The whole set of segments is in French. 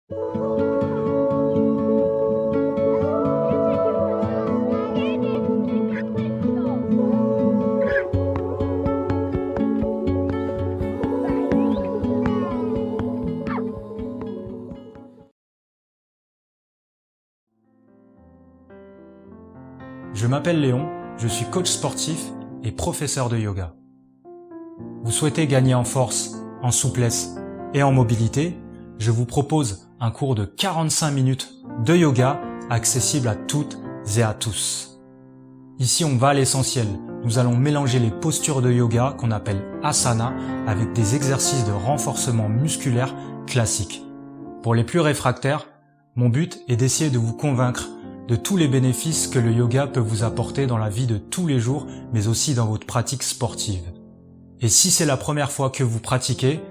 Je m'appelle Léon, je suis coach sportif et professeur de yoga. Vous souhaitez gagner en force, en souplesse et en mobilité? Je vous propose un cours de 45 minutes de yoga accessible à toutes et à tous. Ici, on va à l'essentiel. Nous allons mélanger les postures de yoga qu'on appelle asana avec des exercices de renforcement musculaire classiques. Pour les plus réfractaires, mon but est d'essayer de vous convaincre de tous les bénéfices que le yoga peut vous apporter dans la vie de tous les jours, mais aussi dans votre pratique sportive. Et si c'est la première fois que vous pratiquez,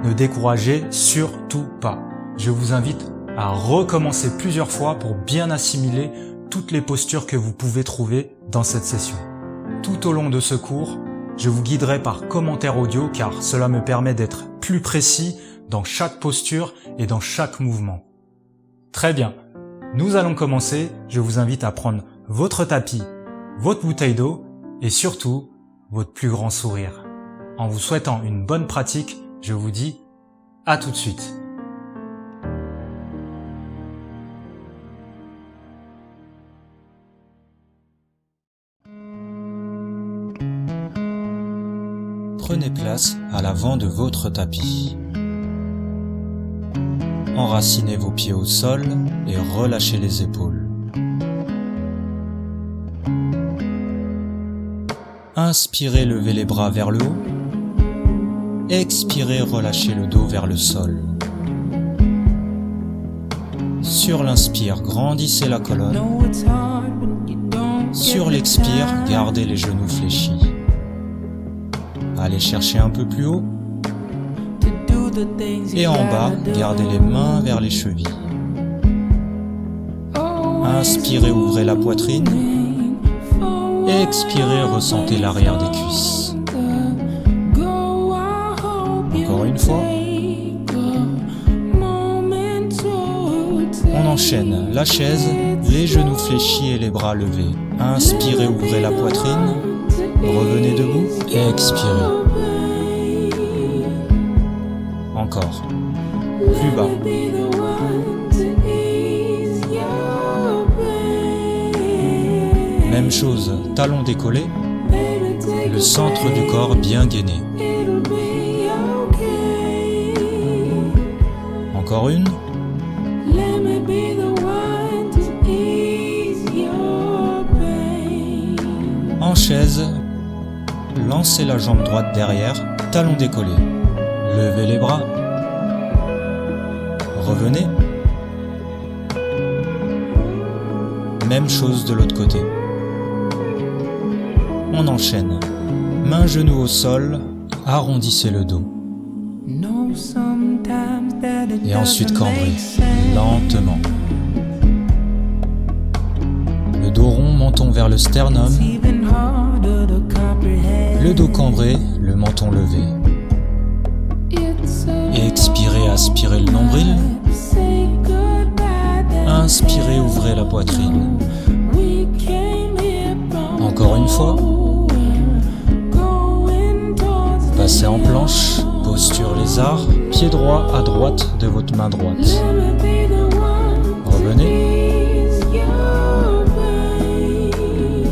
ne découragez surtout pas. Je vous invite à recommencer plusieurs fois pour bien assimiler toutes les postures que vous pouvez trouver dans cette session. Tout au long de ce cours, je vous guiderai par commentaire audio car cela me permet d'être plus précis dans chaque posture et dans chaque mouvement. Très bien. Nous allons commencer, je vous invite à prendre votre tapis, votre bouteille d'eau et surtout votre plus grand sourire. En vous souhaitant une bonne pratique, je vous dis à tout de suite. Prenez place à l'avant de votre tapis. Enracinez vos pieds au sol et relâchez les épaules. Inspirez, levez les bras vers le haut. Expirez, relâchez le dos vers le sol. Sur l'inspire, grandissez la colonne. Sur l'expire, gardez les genoux fléchis. Allez chercher un peu plus haut. Et en bas, gardez les mains vers les chevilles. Inspirez, ouvrez la poitrine. Expirez, ressentez l'arrière des cuisses. Encore une fois. On enchaîne la chaise, les genoux fléchis et les bras levés. Inspirez, ouvrez la poitrine. Revenez debout. Expirez. Encore. Plus bas. Même chose, talons décollés, le centre du corps bien gainé. Encore une. En chaise, lancez la jambe droite derrière, talons décollés. Levez les bras. Revenez. Même chose de l'autre côté. On enchaîne. Mains, genoux au sol, arrondissez le dos. Et ensuite cambrez, lentement. Le dos rond, menton vers le sternum. Le dos cambré, le menton levé. Expirez, aspirez le nombril. Inspirez, ouvrez la poitrine. Encore une fois. Passez en planche, posture lézard, pied droit à droite de votre main droite. Revenez.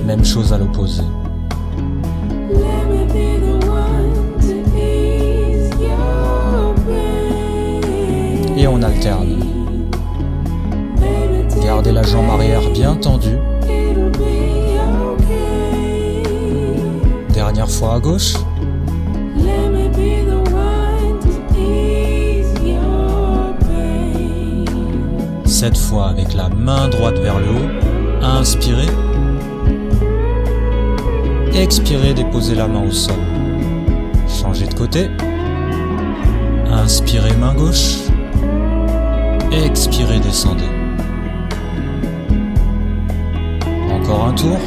Même chose à l'opposé. Et on alterne. Gardez la jambe arrière bien tendue. Dernière fois à gauche. Cette fois avec la main droite vers le haut. Inspirez. Expirez, déposez la main au sol. Changez de côté. Inspirez, main gauche. Expirez, descendez. Encore un tour.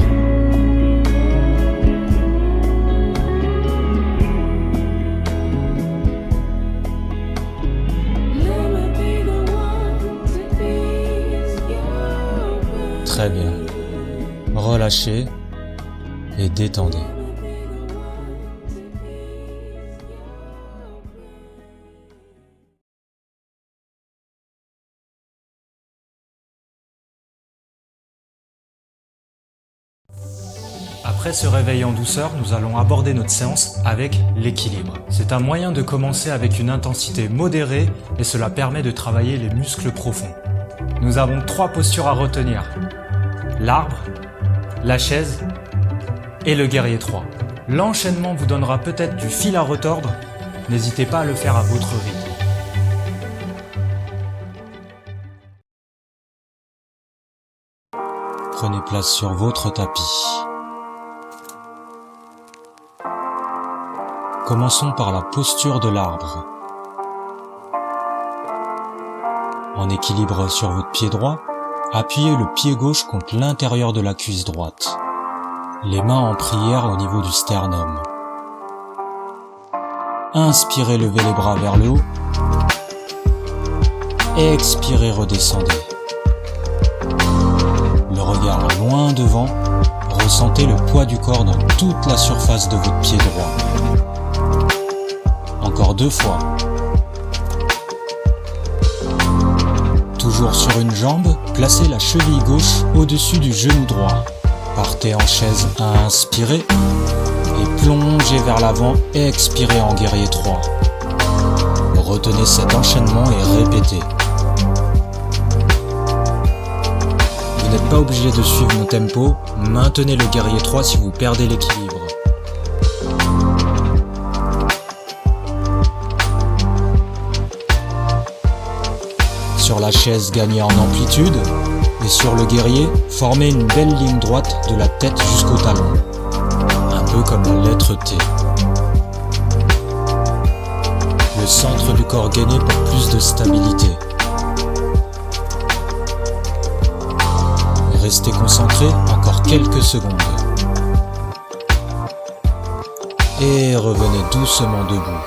Très bien. Relâchez et détendez. Après ce réveil en douceur, nous allons aborder notre séance avec l'équilibre. C'est un moyen de commencer avec une intensité modérée et cela permet de travailler les muscles profonds. Nous avons 3 postures à retenir. L'arbre, la chaise et le guerrier 3. L'enchaînement vous donnera peut-être du fil à retordre, n'hésitez pas à le faire à votre rythme. Prenez place sur votre tapis. Commençons par la posture de l'arbre. En équilibre sur votre pied droit, appuyez le pied gauche contre l'intérieur de la cuisse droite. Les mains en prière au niveau du sternum. Inspirez, levez les bras vers le haut. Expirez, redescendez. Le regard loin devant, ressentez le poids du corps dans toute la surface de votre pied droit. Encore 2 fois. Toujours sur une jambe, placez la cheville gauche au-dessus du genou droit. Partez en chaise à inspirer et plongez vers l'avant et expirez en guerrier 3. Retenez cet enchaînement et répétez. Vous n'êtes pas obligé de suivre mon tempo, maintenez le guerrier 3 si vous perdez l'équilibre. Sur la chaise, gagnez en amplitude et sur le guerrier, formez une belle ligne droite de la tête jusqu'au talon, un peu comme la lettre T. Le centre du corps gainé pour plus de stabilité. Restez concentré encore quelques secondes. Et revenez doucement debout.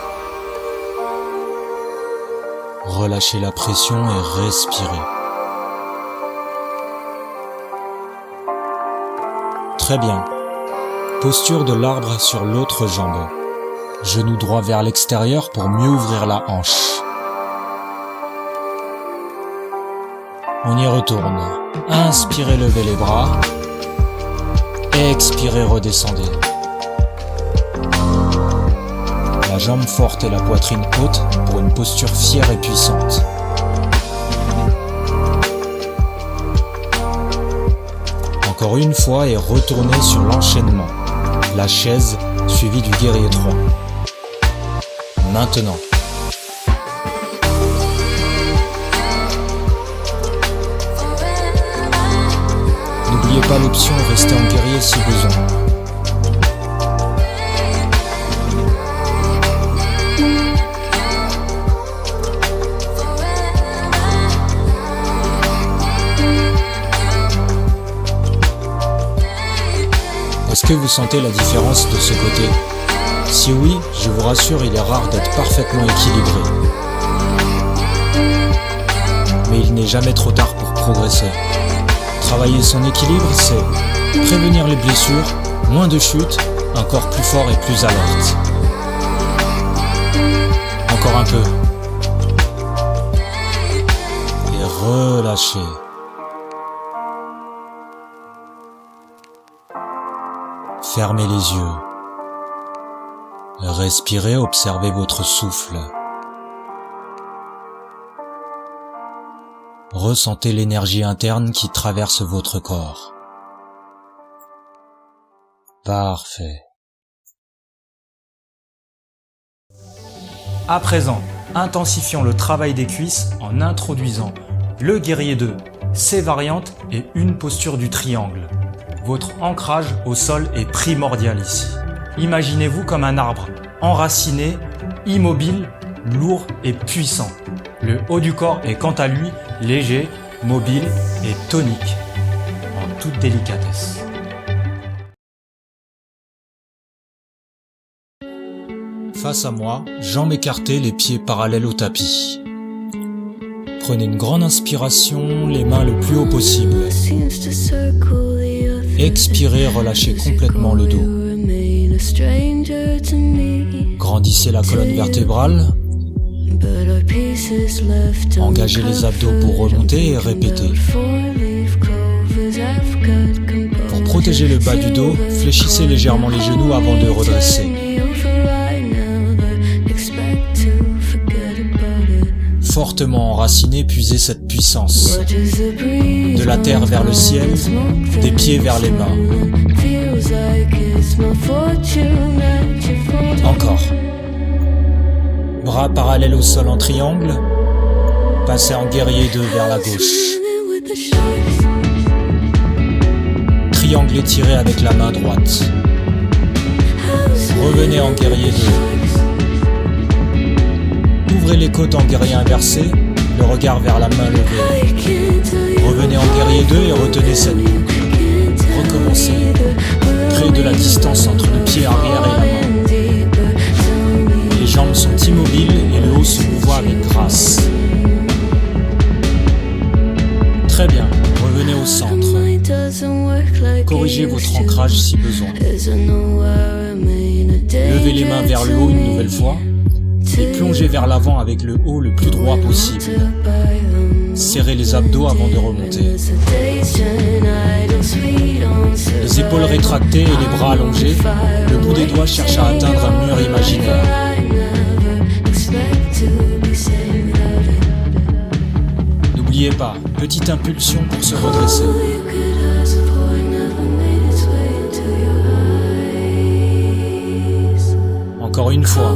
Relâchez la pression et respirez. Très bien. Posture de l'arbre sur l'autre jambe. Genou droit vers l'extérieur pour mieux ouvrir la hanche. On y retourne. Inspirez, levez les bras. Expirez, redescendez. La jambe forte et la poitrine haute pour une posture fière et puissante. Encore une fois et retournez sur l'enchaînement. La chaise suivie du guerrier 3. Maintenant. N'oubliez pas l'option rester en guerrier si besoin. Est-ce que vous sentez la différence de ce côté? Si oui, je vous rassure, il est rare d'être parfaitement équilibré. Mais il n'est jamais trop tard pour progresser. Travailler son équilibre, c'est prévenir les blessures, moins de chutes, un corps plus fort et plus alerte. Encore un peu. Et relâchez. Fermez les yeux. Respirez, observez votre souffle. Ressentez l'énergie interne qui traverse votre corps. Parfait. À présent, intensifions le travail des cuisses en introduisant le guerrier 2, ses variantes et une posture du triangle. Votre ancrage au sol est primordial ici. Imaginez-vous comme un arbre, enraciné, immobile, lourd et puissant. Le haut du corps est quant à lui léger, mobile et tonique, en toute délicatesse. Face à moi, jambes écartées, les pieds parallèles au tapis. Prenez une grande inspiration, les mains le plus haut possible. Expirez, relâchez complètement le dos. Grandissez la colonne vertébrale. Engagez les abdos pour remonter et répétez. Pour protéger le bas du dos, fléchissez légèrement les genoux avant de redresser. Fortement enraciné, puisez cette puissance. De la terre vers le ciel, des pieds vers les mains. Encore. Bras parallèles au sol en triangle. Passez en guerrier 2 vers la gauche. Triangle étiré avec la main droite. Revenez en guerrier 2. Ouvrez les côtes en guerrier inversé, le regard vers la main levée. Revenez en guerrier 2 et retenez cette boucle. Recommencez. Créez de la distance entre le pied arrière et la main. Les jambes sont immobiles et le haut se mouvoie avec grâce. Très bien, revenez au centre. Corrigez votre ancrage si besoin. Levez les mains vers le haut une nouvelle fois. Et plongez vers l'avant avec le haut le plus droit possible. Serrez les abdos avant de remonter. Les épaules rétractées et les bras allongés, le bout des doigts cherche à atteindre un mur imaginaire. N'oubliez pas, petite impulsion pour se redresser. Encore une fois.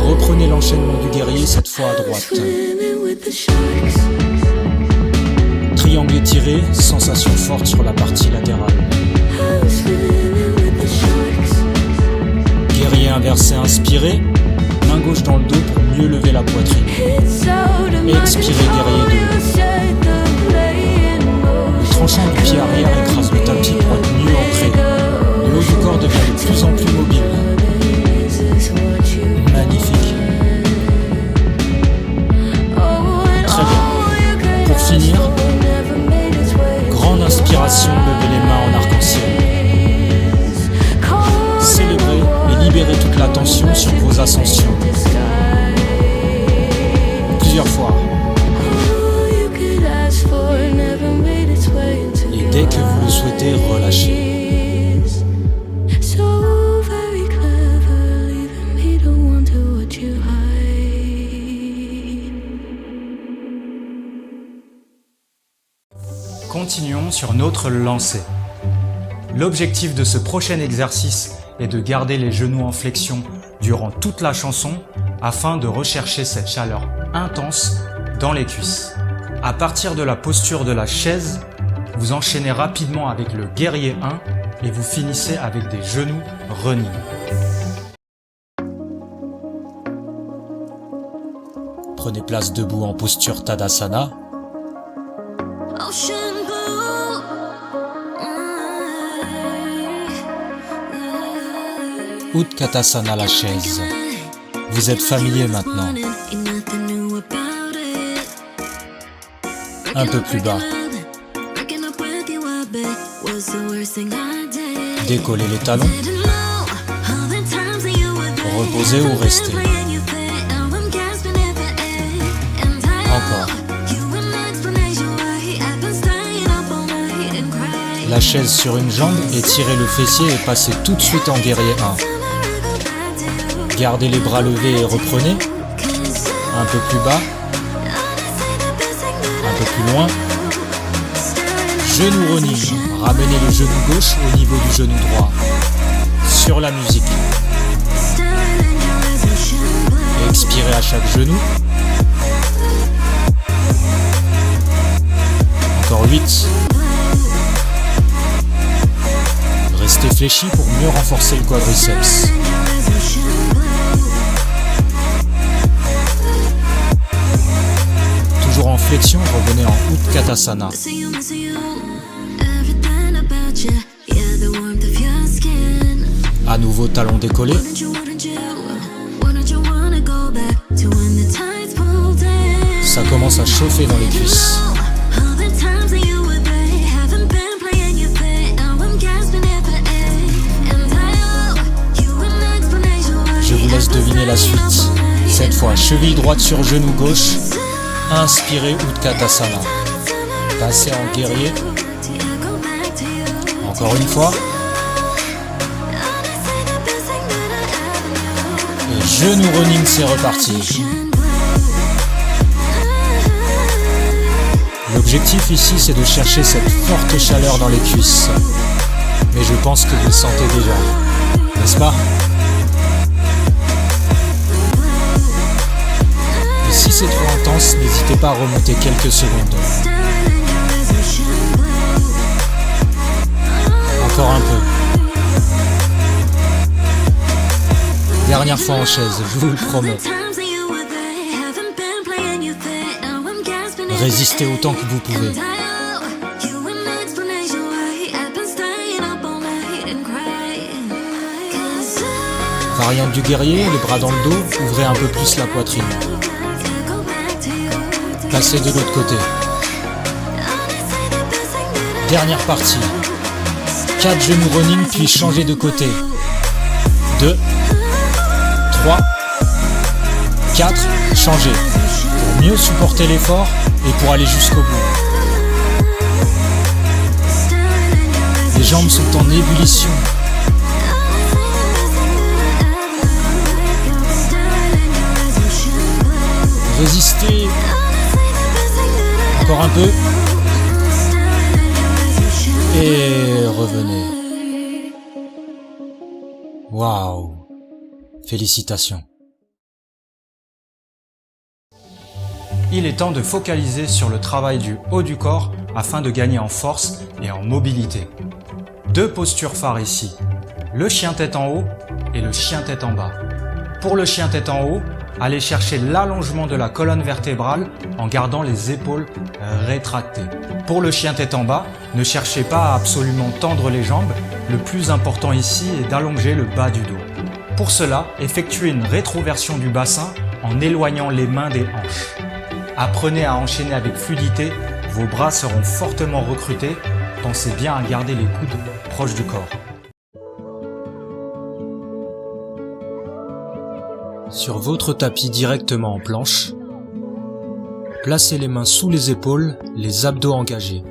Reprenez l'enchaînement du guerrier, cette fois à droite. Triangle étiré, sensation forte sur la partie latérale. Guerrier inversé inspiré, main gauche dans le dos pour mieux lever la poitrine. Expirez guerrier 2. Le tranchant du pied arrière écrase le tapis pour être mieux ancré. Le haut du corps devient de plus en plus mobile. Magnifique. Très bien. Pour finir, grande inspiration, levez les mains en arc-en-ciel. Célébrez et libérez toute la tension sur vos ascensions. Plusieurs fois. Et dès que vous le souhaitez, relâchez. Continuons sur notre lancée. L'objectif de ce prochain exercice est de garder les genoux en flexion durant toute la chanson afin de rechercher cette chaleur intense dans les cuisses. À partir de la posture de la chaise, vous enchaînez rapidement avec le guerrier 1 et vous finissez avec des genoux running. Prenez place debout en posture Tadasana. Utkatasana, la chaise. Vous êtes familier maintenant. Un peu plus bas. Décollez les talons. Reposez ou restez. Encore. La chaise sur une jambe, étirez le fessier et passez tout de suite en guerrier 1. Gardez les bras levés et reprenez. Un peu plus bas. Un peu plus loin. Genou running. Ramenez le genou gauche au niveau du genou droit. Sur la musique. Expirez à chaque genou. Encore 8. Restez fléchi pour mieux renforcer le quadriceps. Toujours en flexion, revenez en Utkatasana. À nouveau talon décollé. ça commence à chauffer dans les cuisses. Je vous laisse deviner la suite. Cette fois, cheville droite sur genou gauche, inspirez Utkatasana. Passez en guerrier. Encore une fois. Et genou running, c'est reparti. L'objectif ici, c'est de chercher cette forte chaleur dans les cuisses. Mais je pense que vous le sentez déjà, n'est-ce pas? Et si c'est trop intense, n'hésitez pas à remonter quelques secondes. Encore un peu. Dernière fois en chaise, je vous le promets. Résistez autant que vous pouvez. Variante du guerrier, les bras dans le dos, ouvrez un peu plus la poitrine. Passez de l'autre côté. Dernière partie. 4 genoux running, puis changez de côté. 2, 3, 4, changez. Pour mieux supporter l'effort et pour aller jusqu'au bout. Les jambes sont en ébullition. Résistez. Encore un peu. Et revenez. Waouh. Félicitations. Il est temps de focaliser sur le travail du haut du corps afin de gagner en force et en mobilité. 2 postures phares ici, le chien tête en haut et le chien tête en bas. Pour le chien tête en haut, allez chercher l'allongement de la colonne vertébrale en gardant les épaules rétractées. Pour le chien tête en bas, ne cherchez pas à absolument tendre les jambes, le plus important ici est d'allonger le bas du dos. Pour cela, effectuez une rétroversion du bassin en éloignant les mains des hanches. Apprenez à enchaîner avec fluidité, vos bras seront fortement recrutés, pensez bien à garder les coudes proches du corps. Sur votre tapis directement en planche, placez les mains sous les épaules, les abdos engagés.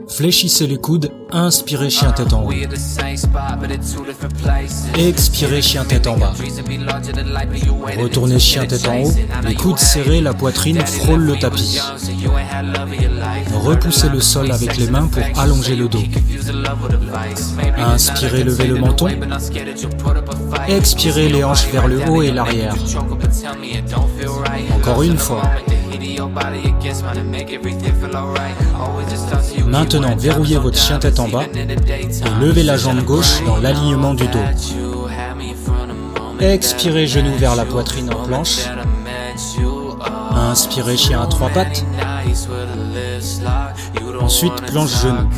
Fléchissez les coudes, inspirez chien tête en haut. Expirez chien tête en bas. Retournez chien tête en haut, les coudes serrés, la poitrine frôle le tapis. Repoussez le sol avec les mains pour allonger le dos. Inspirez, levez le menton. Expirez les hanches vers le haut et l'arrière. Encore une fois. Maintenant, verrouillez votre chien tête en bas et levez la jambe gauche dans l'alignement du dos. Expirez, genoux vers la poitrine en planche. Inspirez, chien à 3 pattes. Ensuite, planche genou.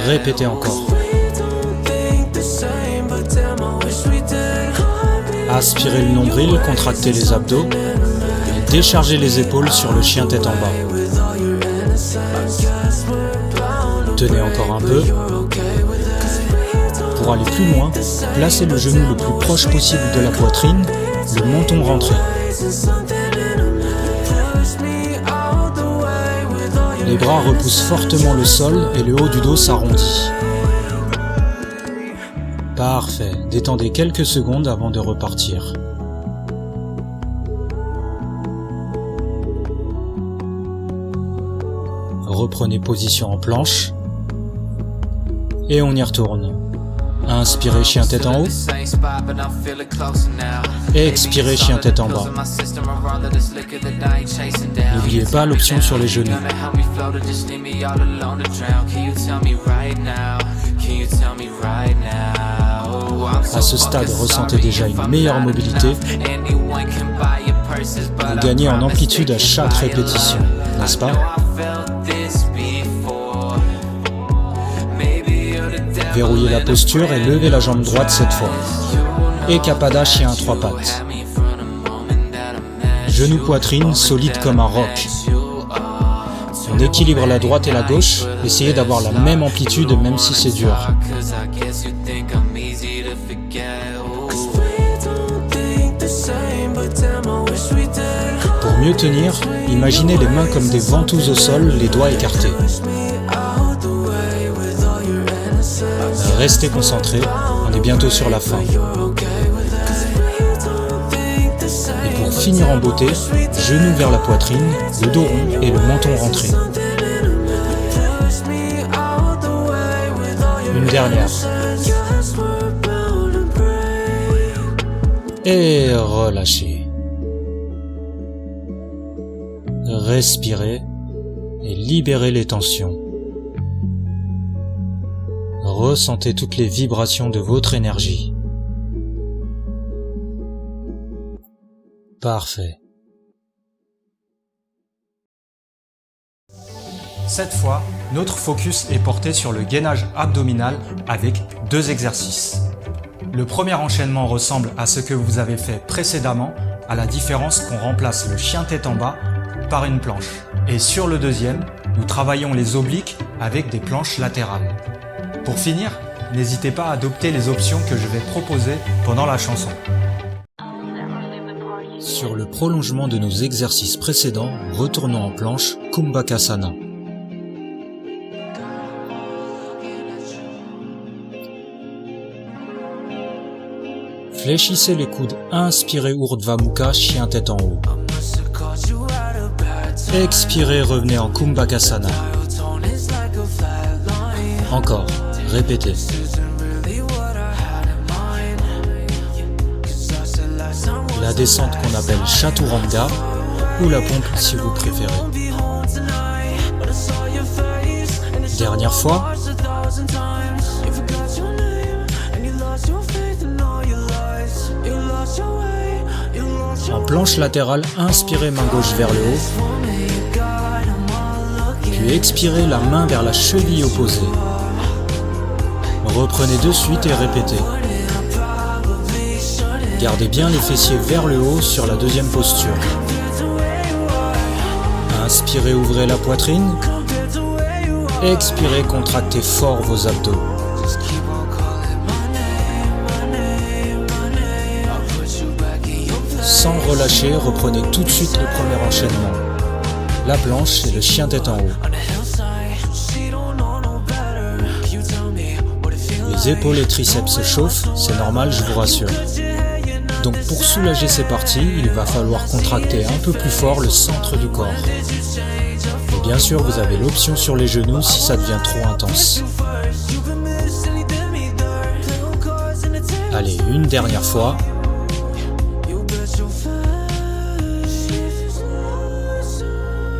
Répétez encore. Aspirez le nombril, contractez les abdos. Et déchargez les épaules sur le chien tête en bas. Tenez encore un peu. Pour aller plus loin, placez le genou le plus proche possible de la poitrine, le menton rentré. Les bras repoussent fortement le sol et le haut du dos s'arrondit. Parfait, détendez quelques secondes avant de repartir. Reprenez position en planche. Et on y retourne. Inspirez, chien tête en haut. Expirez, chien tête en bas. N'oubliez pas l'option sur les genoux. À ce stade, ressentez déjà une meilleure mobilité. Vous gagnez en amplitude à chaque répétition, n'est-ce pas? Verrouillez la posture et levez la jambe droite cette fois. Ekapada, chien à 3 pattes. Genou poitrine solide comme un roc. On équilibre la droite et la gauche, essayez d'avoir la même amplitude même si c'est dur. Pour mieux tenir, imaginez les mains comme des ventouses au sol, les doigts écartés. Restez concentrés, on est bientôt sur la fin. Et pour finir en beauté, genoux vers la poitrine, le dos rond et le menton rentré. Une dernière. Et relâchez. Respirez et libérez les tensions. Ressentez toutes les vibrations de votre énergie. Parfait. Cette fois, notre focus est porté sur le gainage abdominal avec 2 exercices. Le premier enchaînement ressemble à ce que vous avez fait précédemment, à la différence qu'on remplace le chien tête en bas par une planche. Et sur le deuxième, nous travaillons les obliques avec des planches latérales. Pour finir, n'hésitez pas à adopter les options que je vais proposer pendant la chanson. Sur le prolongement de nos exercices précédents, retournons en planche Kumbhakasana. Fléchissez les coudes, inspirez Urdhva Mukha, chien tête en haut. Expirez, revenez en Kumbhakasana. Encore, répétez. La descente qu'on appelle Chaturanga ou la pompe si vous préférez. Dernière fois. En planche latérale, inspirez main gauche vers le haut. Puis expirez la main vers la cheville opposée. Reprenez de suite et répétez. Gardez bien les fessiers vers le haut sur la deuxième posture. Inspirez, ouvrez la poitrine. Expirez, contractez fort vos abdos. Sans relâcher, reprenez tout de suite le premier enchaînement. La planche et le chien tête en haut. Les épaules et triceps se chauffent, c'est normal, je vous rassure. Donc pour soulager ces parties, il va falloir contracter un peu plus fort le centre du corps. Et bien sûr, vous avez l'option sur les genoux si ça devient trop intense. Allez, une dernière fois.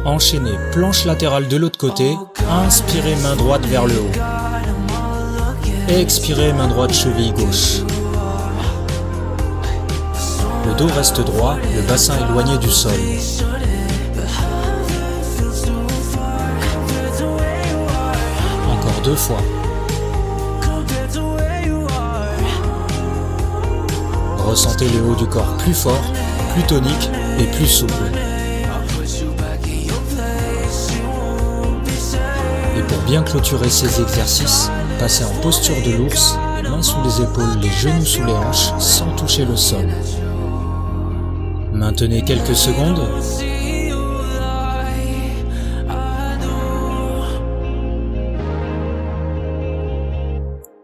Enchaînez planche latérale de l'autre côté, inspirez main droite vers le haut. Expirez main droite cheville gauche. Le dos reste droit, le bassin éloigné du sol. Encore 2 fois. Ressentez le haut du corps plus fort, plus tonique et plus souple. Et pour bien clôturer ces exercices, passez en posture de l'ours, les mains sous les épaules, les genoux sous les hanches, sans toucher le sol. Maintenez quelques secondes.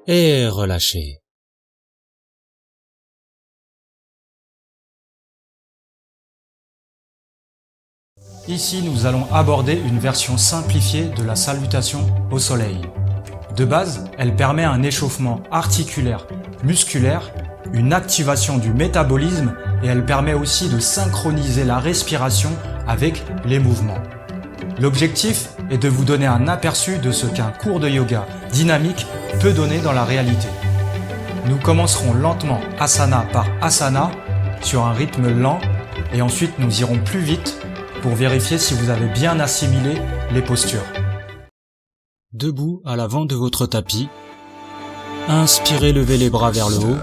Et relâchez. Ici, nous allons aborder une version simplifiée de la salutation au soleil. De base, elle permet un échauffement articulaire, musculaire, une activation du métabolisme et elle permet aussi de synchroniser la respiration avec les mouvements. L'objectif est de vous donner un aperçu de ce qu'un cours de yoga dynamique peut donner dans la réalité. Nous commencerons lentement asana par asana sur un rythme lent et ensuite nous irons plus vite pour vérifier si vous avez bien assimilé les postures. Debout à l'avant de votre tapis, inspirez, levez les bras vers le haut.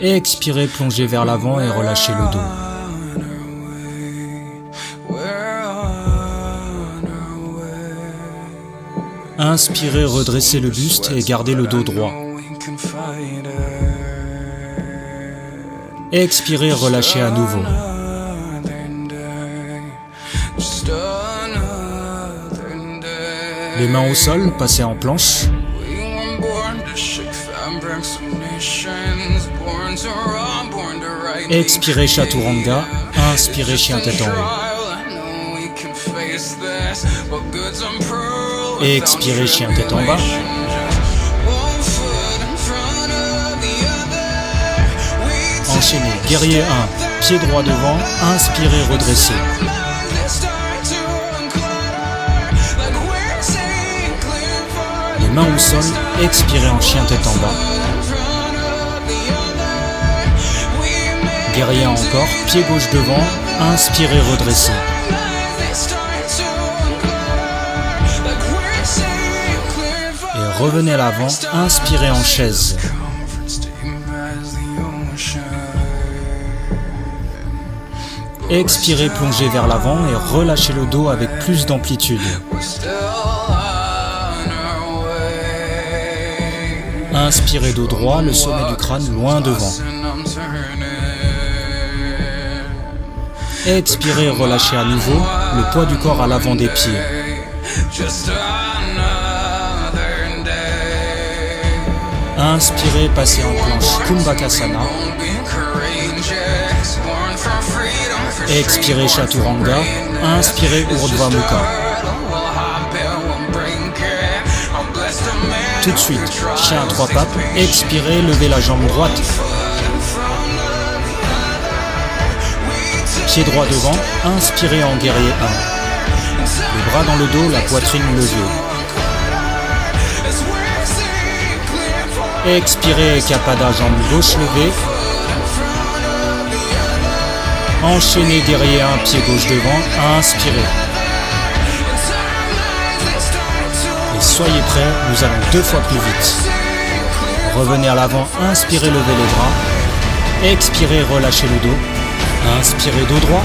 Et expirez, plongez vers l'avant et relâchez le dos. Inspirez, redressez le buste et gardez le dos droit. Expirez, relâchez à nouveau. Les mains au sol, passez en planche. Expirez, Chaturanga. Inspirez, chien tête en haut. Et expirez, chien tête en bas. Enchaînez, guerrier 1, pied droit devant, inspirez, redressez. Les mains au sol, expirez en chien tête en bas. Guerrier 1 encore, pied gauche devant, inspirez, redressez. Et revenez à l'avant, inspirez en chaise. Expirez, plongez vers l'avant et relâchez le dos avec plus d'amplitude. Inspirez dos droit, le sommet du crâne loin devant. Expirez, relâchez à nouveau, le poids du corps à l'avant des pieds. Inspirez, passez en planche Kumbhakasana. Expirez, Chaturanga. Inspirez, Urdhva Mukha. Tout de suite, chien à 3 pattes. Expirez, levez la jambe droite. Pied droit devant. Inspirez en guerrier 1. Les bras dans le dos, la poitrine levée. Expirez, Ekapada, jambe gauche levée. Enchaînez, guerrier 1, pied gauche devant, inspirez. Et soyez prêts, nous allons 2 fois plus vite. Revenez à l'avant, inspirez, levez les bras. Expirez, relâchez le dos. Inspirez, dos droit.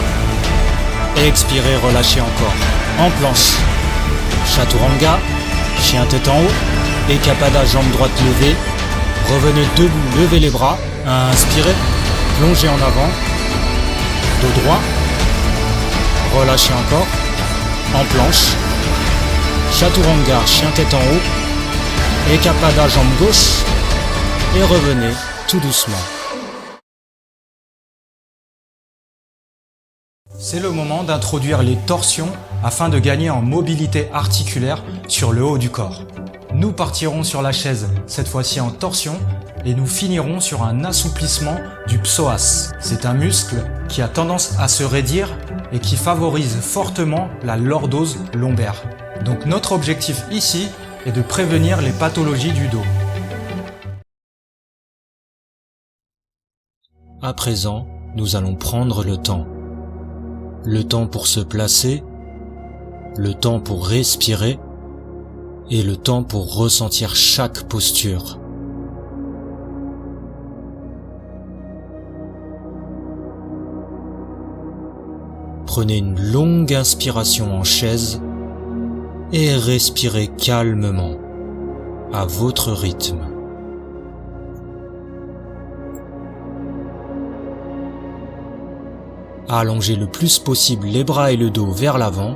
Expirez, relâchez encore. En planche. Chaturanga, chien tête en haut. Ekapada, jambe droite levée. Revenez debout, levez les bras. Inspirez, plongez en avant. Dos droit, relâchez encore, en planche, Chaturanga, chien tête en haut, Ekapada, jambe gauche, et revenez tout doucement. C'est le moment d'introduire les torsions afin de gagner en mobilité articulaire sur le haut du corps. Nous partirons sur la chaise, cette fois-ci en torsion, et nous finirons sur un assouplissement du psoas. C'est un muscle qui a tendance à se raidir et qui favorise fortement la lordose lombaire. Donc notre objectif ici est de prévenir les pathologies du dos. À présent, nous allons prendre le temps. Le temps pour se placer, le temps pour respirer et le temps pour ressentir chaque posture. Prenez une longue inspiration en chaise et respirez calmement, à votre rythme. Allongez le plus possible les bras et le dos vers l'avant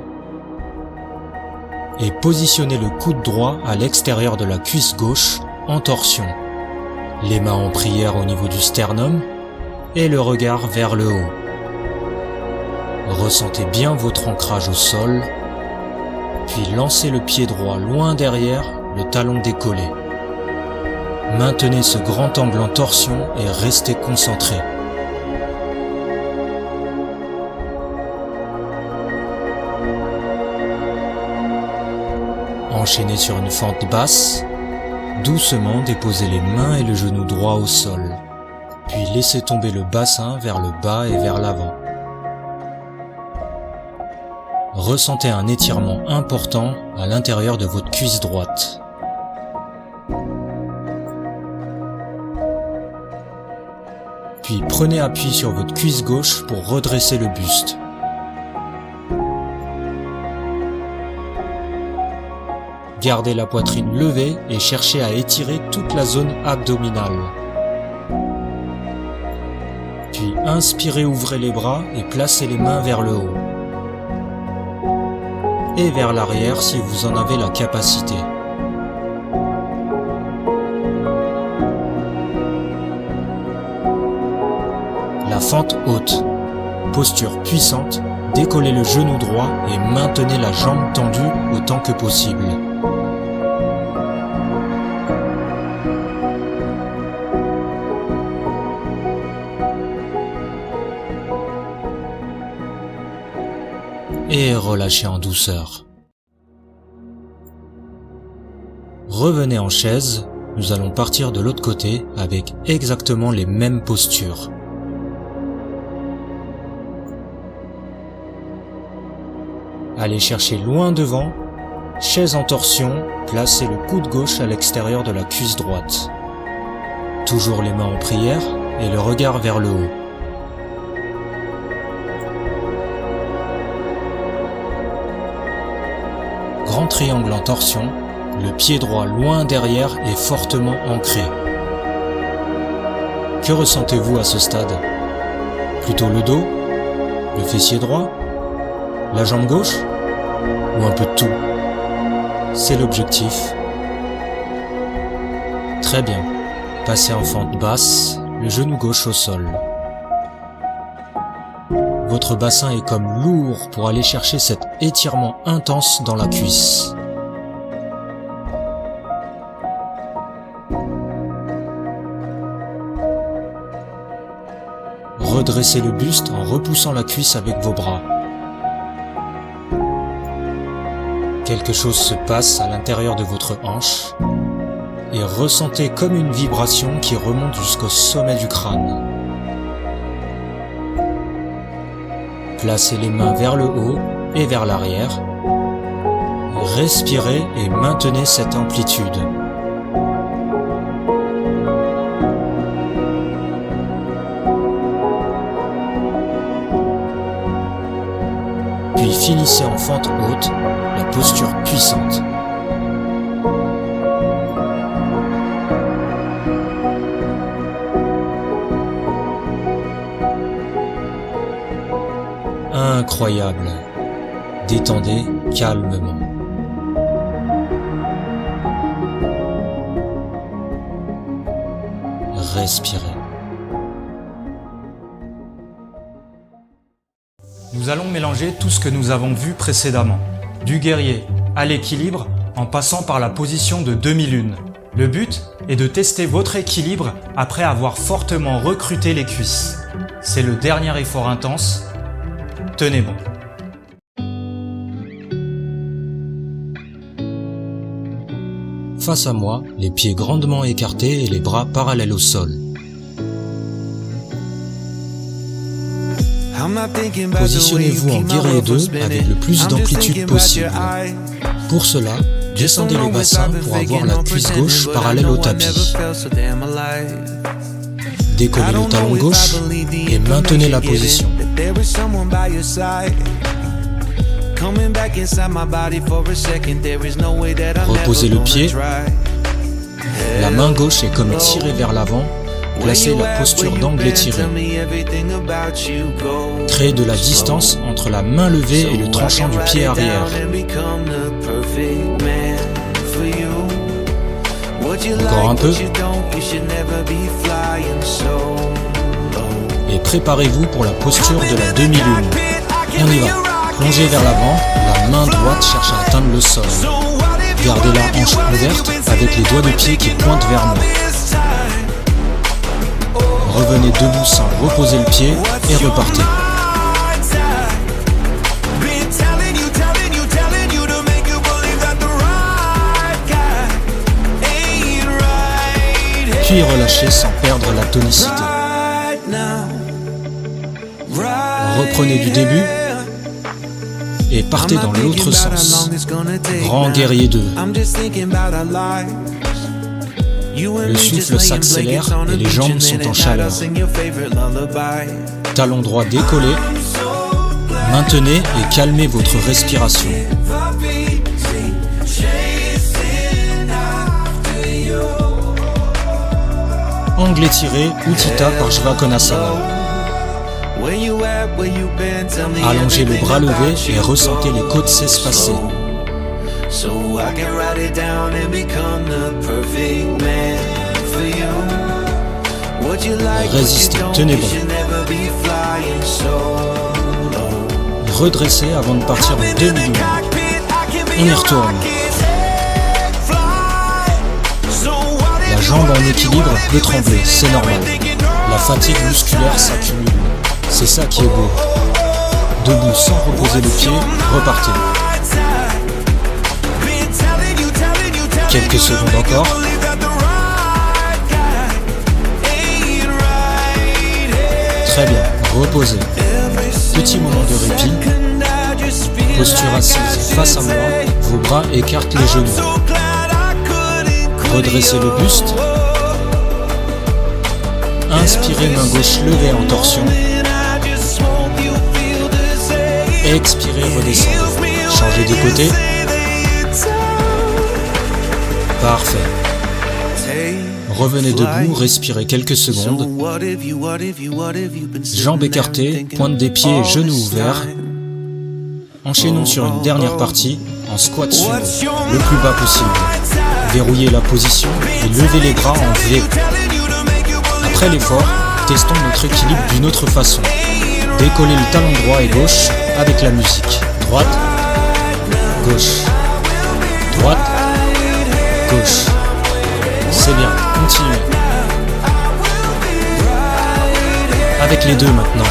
et positionnez le coude droit à l'extérieur de la cuisse gauche en torsion. Les mains en prière au niveau du sternum et le regard vers le haut. Ressentez bien votre ancrage au sol, puis lancez le pied droit loin derrière, le talon décollé. Maintenez ce grand angle en torsion et restez concentré. Enchaînez sur une fente basse, doucement déposez les mains et le genou droit au sol, puis laissez tomber le bassin vers le bas et vers l'avant. Ressentez un étirement important à l'intérieur de votre cuisse droite. Puis prenez appui sur votre cuisse gauche pour redresser le buste. Gardez la poitrine levée et cherchez à étirer toute la zone abdominale. Puis inspirez, ouvrez les bras et placez les mains vers le haut. Et vers l'arrière si vous en avez la capacité. La fente haute. Posture puissante, décollez le genou droit et maintenez la jambe tendue autant que possible. Et relâchez en douceur. Revenez en chaise, nous allons partir de l'autre côté avec exactement les mêmes postures. Allez chercher loin devant, chaise en torsion, placez le coude gauche à l'extérieur de la cuisse droite. Toujours les mains en prière et le regard vers le haut. Grand triangle en torsion, le pied droit loin derrière et fortement ancré. Que ressentez-vous à ce stade? Plutôt le dos? Le fessier droit? La jambe gauche? Ou un peu de tout? C'est l'objectif. Très bien. Passez en fente basse, le genou gauche au sol. Votre bassin est comme lourd pour aller chercher cet étirement intense dans la cuisse. Redressez le buste en repoussant la cuisse avec vos bras. Quelque chose se passe à l'intérieur de votre hanche et ressentez comme une vibration qui remonte jusqu'au sommet du crâne. Placez les mains vers le haut et vers l'arrière. Respirez et maintenez cette amplitude. Puis finissez en fente haute, la posture puissante. Incroyable. Détendez calmement. Respirez. Nous allons mélanger tout ce que nous avons vu précédemment, du guerrier à l'équilibre en passant par la position de demi-lune. Le but est de tester votre équilibre après avoir fortement recruté les cuisses. C'est le dernier effort intense. Tenez bon. Face à moi, les pieds grandement écartés et les bras parallèles au sol. Positionnez-vous en guerrier 2 avec le plus d'amplitude possible. Pour cela, descendez le bassin pour avoir la cuisse gauche parallèle au tapis. Décollez le talon gauche et maintenez la position. Reposez le pied. La main gauche est comme tirée vers l'avant. Placez la posture d'angle étiré. Créez de la distance entre la main levée et le tranchant du pied arrière. Encore un peu. Et préparez-vous pour la posture de la demi-lune. On y va. Plongez vers l'avant, la main droite cherche à atteindre le sol. Gardez la hanche ouverte avec les doigts de pied qui pointent vers nous. Revenez debout sans reposer le pied et repartez. Puis relâchez sans perdre la tonicité. Reprenez du début et partez dans l'autre sens. Grand guerrier 2. Le souffle s'accélère et les jambes sont en chaleur. Talon droit décollé. Maintenez et calmez votre respiration. Angle étiré, Utthita Parsvakonasana. Allongez le bras levé et ressentez les côtes s'espacer. Résistez, tenez bon. Redressez avant de partir en demi-lune. On y retourne. La jambe en équilibre peut trembler, c'est normal. La fatigue musculaire s'accumule. C'est ça qui est beau. Debout sans reposer le pied, repartez. Quelques secondes encore. Très bien, reposez. Petit moment de répit. Posture assise face à moi, vos bras écartent les genoux. Redressez le buste. Inspirez, main gauche levée en torsion. Expirez, redescendez. Changez de côté. Parfait. Revenez debout, respirez quelques secondes. Jambes écartées, pointe des pieds et genoux ouverts. Enchaînons sur une dernière partie, en squat sumo, le plus bas possible. Verrouillez la position et levez les bras en V. Après l'effort, testons notre équilibre d'une autre façon. Décollez le talon droit et gauche avec la musique. Droite, gauche, droite, gauche. C'est bien, continuez. Avec les deux maintenant.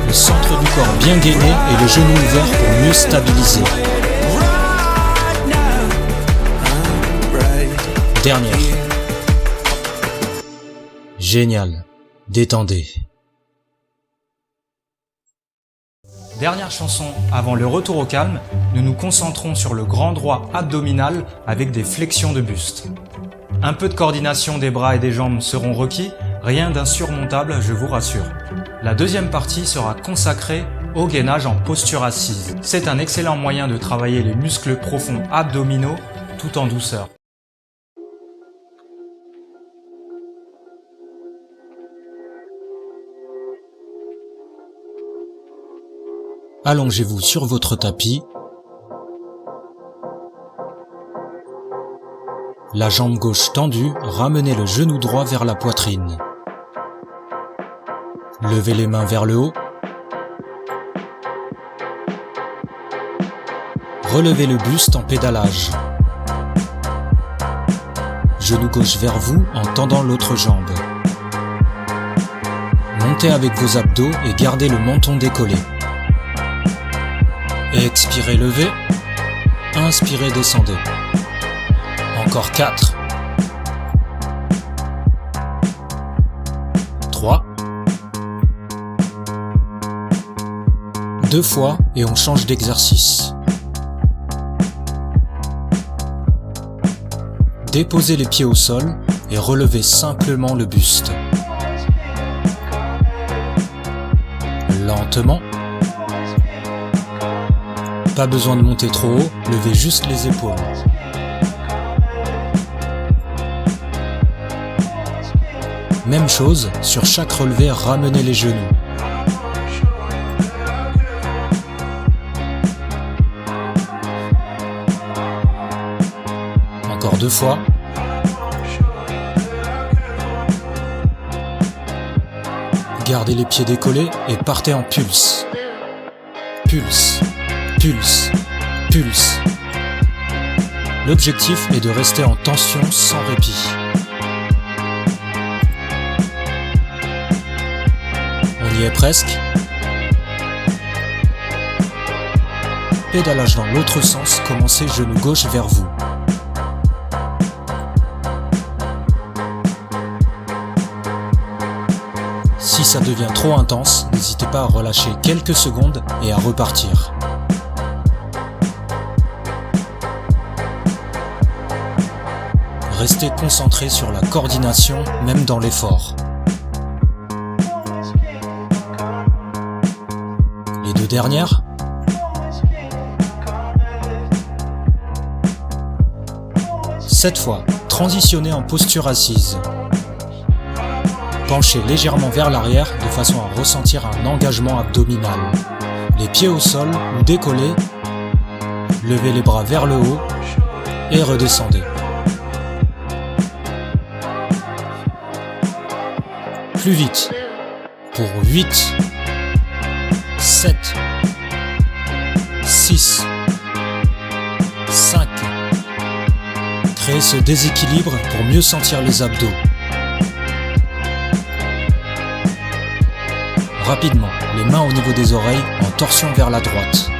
Le centre du corps bien gainé et le genou ouvert pour mieux stabiliser. Dernière. Génial. Détendez. Dernière chanson, avant le retour au calme, nous nous concentrons sur le grand droit abdominal avec des flexions de buste. Un peu de coordination des bras et des jambes seront requis, rien d'insurmontable, je vous rassure. La deuxième partie sera consacrée au gainage en posture assise. C'est un excellent moyen de travailler les muscles profonds abdominaux tout en douceur. Allongez-vous sur votre tapis. La jambe gauche tendue, ramenez le genou droit vers la poitrine. Levez les mains vers le haut. Relevez le buste en pédalage. Genou gauche vers vous en tendant l'autre jambe. Montez avec vos abdos et gardez le menton décollé. Expirez, levez. Inspirez, descendez. Encore 4. 3. 2 fois et on change d'exercice. Déposez les pieds au sol et relevez simplement le buste. Lentement. Pas besoin de monter trop haut, levez juste les épaules. Même chose, sur chaque relevé, ramenez les genoux. Encore 2 fois. Gardez les pieds décollés et partez en pulse. Pulse. Pulse, pulse. L'objectif est de rester en tension sans répit. On y est presque. Pédalage dans l'autre sens, commencez genou gauche vers vous. Si ça devient trop intense, n'hésitez pas à relâcher quelques secondes et à repartir. Restez concentré sur la coordination, même dans l'effort. Les deux dernières. Cette fois, transitionnez en posture assise. Penchez légèrement vers l'arrière de façon à ressentir un engagement abdominal. Les pieds au sol ou décollés. Levez les bras vers le haut et redescendez. Plus vite. Pour 8, 7, 6, 5. Créez ce déséquilibre pour mieux sentir les abdos. Rapidement, les mains au niveau des oreilles en torsion vers la droite.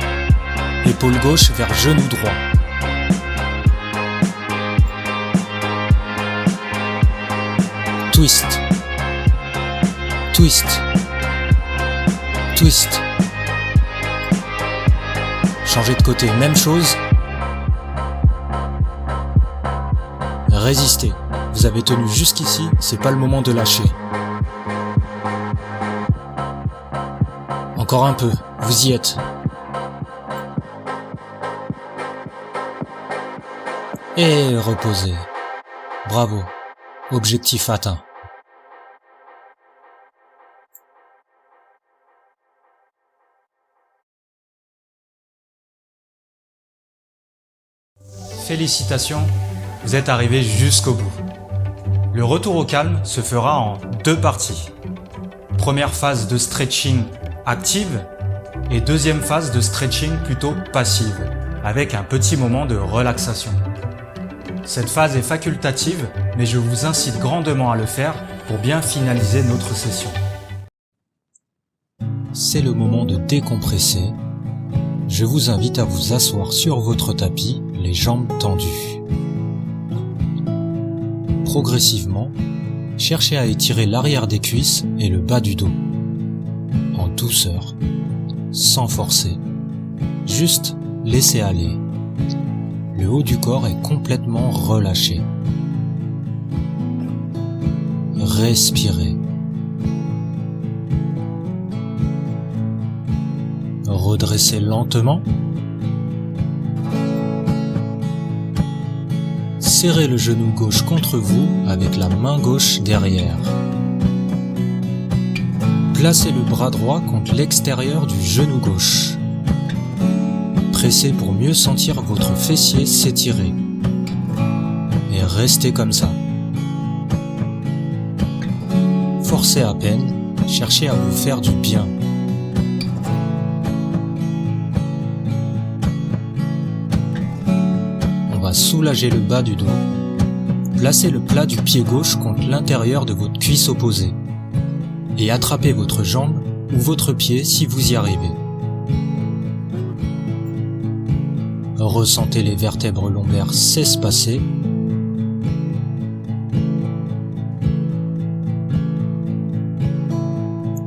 Épaule gauche vers genou droit. Twist. Twist. Twist. Changez de côté, même chose. Résistez. Vous avez tenu jusqu'ici, c'est pas le moment de lâcher. Encore un peu, vous y êtes. Et reposez. Bravo. Objectif atteint. Félicitations, vous êtes arrivé jusqu'au bout. Le retour au calme se fera en 2 parties. Première phase de stretching active et deuxième phase de stretching plutôt passive, avec un petit moment de relaxation. Cette phase est facultative, mais je vous incite grandement à le faire pour bien finaliser notre session. C'est le moment de décompresser. Je vous invite à vous asseoir sur votre tapis, les jambes tendues. Progressivement, cherchez à étirer l'arrière des cuisses et le bas du dos. En douceur, sans forcer. Juste laissez aller. Le haut du corps est complètement relâché. Respirez. Redressez lentement. Serrez le genou gauche contre vous avec la main gauche derrière. Placez le bras droit contre l'extérieur du genou gauche. Pressez pour mieux sentir votre fessier s'étirer. Et restez comme ça. Forcez à peine, cherchez à vous faire du bien. On va soulager le bas du dos. Placez le plat du pied gauche contre l'intérieur de votre cuisse opposée. Et attrapez votre jambe ou votre pied si vous y arrivez. Ressentez les vertèbres lombaires s'espacer.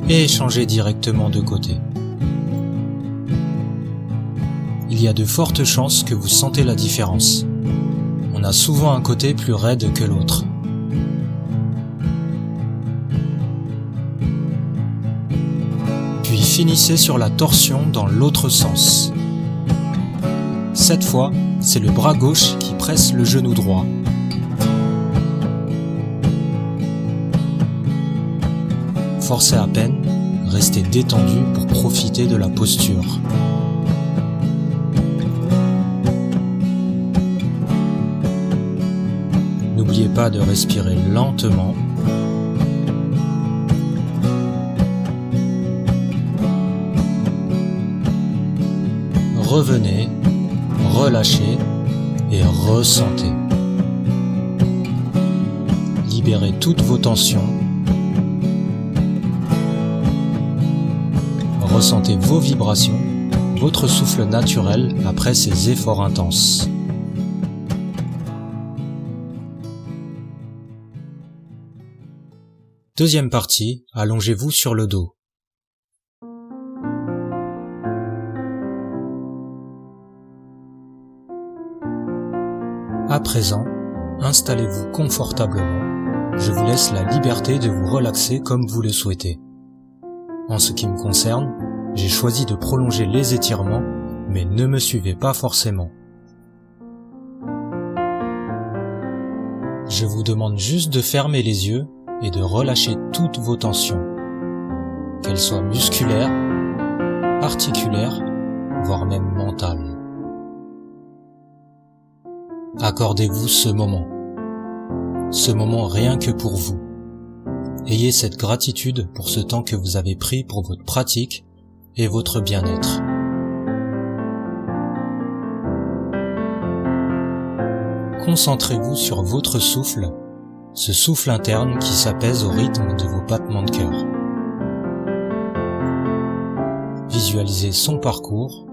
Et changez directement de côté. Il y a de fortes chances que vous sentez la différence. On a souvent un côté plus raide que l'autre. Puis finissez sur la torsion dans l'autre sens. Cette fois, c'est le bras gauche qui presse le genou droit. Forcez à peine, restez détendu pour profiter de la posture. N'oubliez pas de respirer lentement. Revenez. Relâchez et ressentez. Libérez toutes vos tensions. Ressentez vos vibrations, votre souffle naturel après ces efforts intenses. Deuxième partie, allongez-vous sur le dos. À présent, installez-vous confortablement. Je vous laisse la liberté de vous relaxer comme vous le souhaitez. En ce qui me concerne, j'ai choisi de prolonger les étirements, mais ne me suivez pas forcément. Je vous demande juste de fermer les yeux et de relâcher toutes vos tensions, qu'elles soient musculaires, articulaires, voire même mentales. Accordez-vous ce moment rien que pour vous. Ayez cette gratitude pour ce temps que vous avez pris pour votre pratique et votre bien-être. Concentrez-vous sur votre souffle, ce souffle interne qui s'apaise au rythme de vos battements de cœur. Visualisez son parcours,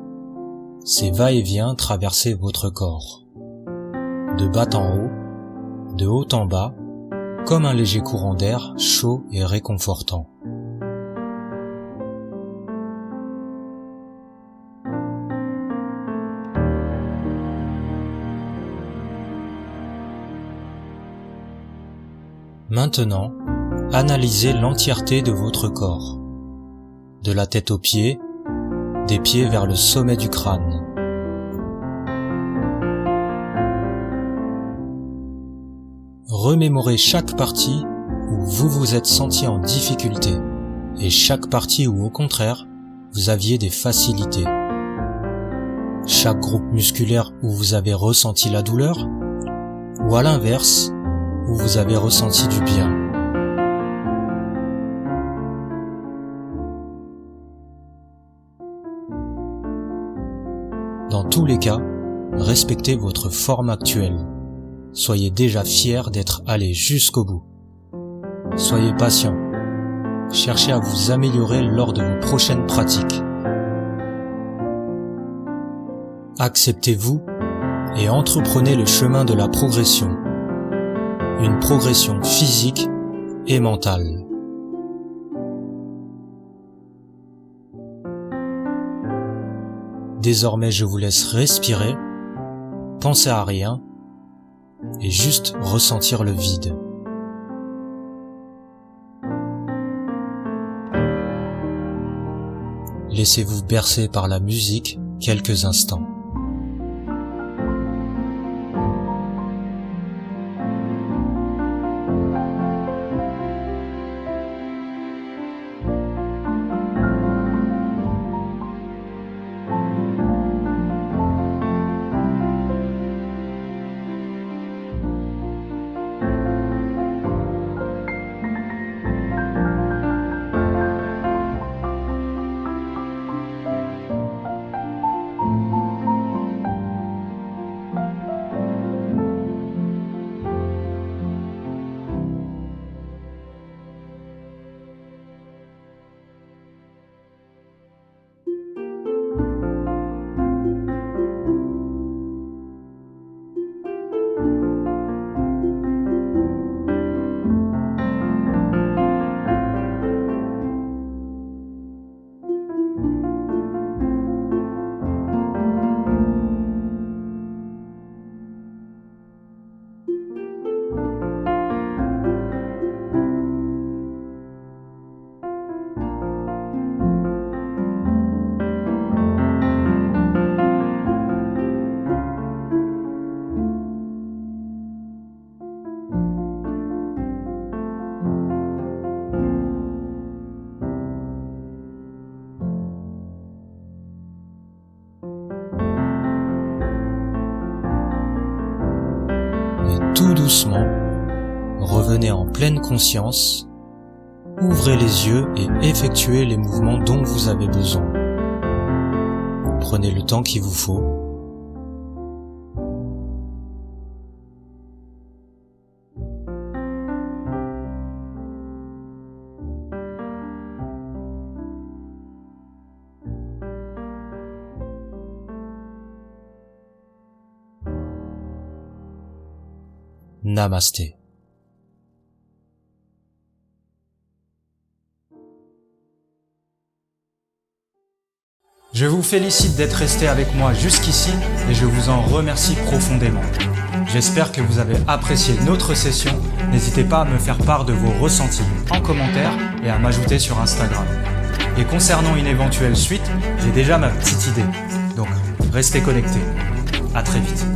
ses va-et-vient traverser votre corps. De bas en haut, de haut en bas, comme un léger courant d'air chaud et réconfortant. Maintenant, analysez l'entièreté de votre corps, de la tête aux pieds, des pieds vers le sommet du crâne. Remémorez chaque partie où vous vous êtes senti en difficulté et chaque partie où au contraire vous aviez des facilités. Chaque groupe musculaire où vous avez ressenti la douleur ou à l'inverse où vous avez ressenti du bien. Dans tous les cas, respectez votre forme actuelle. Soyez déjà fiers d'être allé jusqu'au bout. Soyez patient. Cherchez à vous améliorer lors de vos prochaines pratiques. Acceptez-vous et entreprenez le chemin de la progression. Une progression physique et mentale. Désormais, je vous laisse respirer, penser à rien et juste ressentir le vide. Laissez-vous bercer par la musique quelques instants. Tout doucement, revenez en pleine conscience, ouvrez les yeux et effectuez les mouvements dont vous avez besoin. Prenez le temps qu'il vous faut. Namasté. Je vous félicite d'être resté avec moi jusqu'ici et je vous en remercie profondément. J'espère que vous avez apprécié notre session. N'hésitez pas à me faire part de vos ressentis en commentaire et à m'ajouter sur Instagram. Et concernant une éventuelle suite, j'ai déjà ma petite idée. Donc, restez connectés. À très vite.